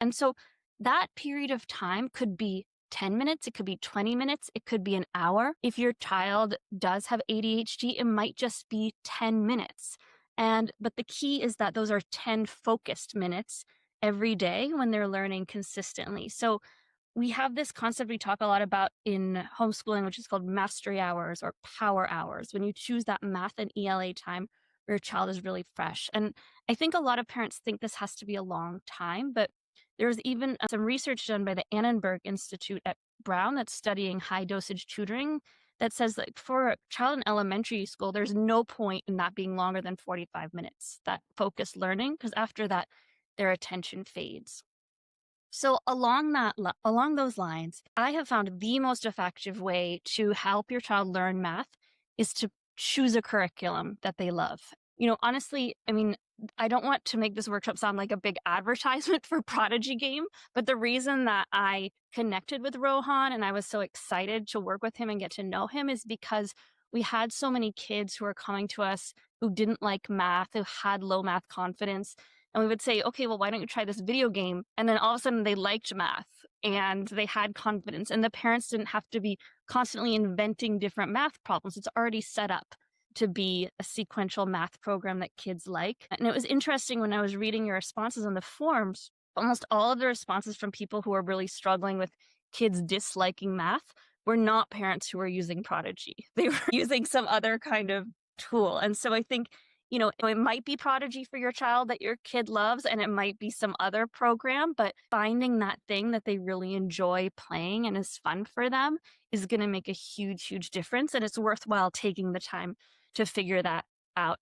And so that period of time could be 10 minutes, it could be 20 minutes, it could be an hour. If your child does have ADHD, it might just be 10 minutes. But the key is that those are 10 focused minutes every day when they're learning consistently. So we have this concept we talk a lot about in homeschooling, which is called mastery hours or power hours, when you choose that math and ELA time where your child is really fresh. And I think a lot of parents think this has to be a long time, but there's even some research done by the Annenberg Institute at Brown that's studying high dosage tutoring that says like for a child in elementary school, there's no point in that being longer than 45 minutes, that focused learning, because after that, their attention fades. So along those lines, I have found the most effective way to help your child learn math is to choose a curriculum that they love. Honestly, I mean, I don't want to make this workshop sound like a big advertisement for Prodigy Game, but the reason that I connected with Rohan and I was so excited to work with him and get to know him is because we had so many kids who are coming to us who didn't like math, who had low math confidence, and we would say, okay, well, why don't you try this video game? And then all of a sudden they liked math and they had confidence, and the parents didn't have to be constantly inventing different math problems. It's already set up to be a sequential math program that kids like. And it was interesting when I was reading your responses on the forums, almost all of the responses from people who are really struggling with kids disliking math were not parents who were using Prodigy. They were using some other kind of tool. And so I think it might be Prodigy for your child that your kid loves, and it might be some other program, but finding that thing that they really enjoy playing and is fun for them is going to make a huge, huge difference. And it's worthwhile taking the time to figure that out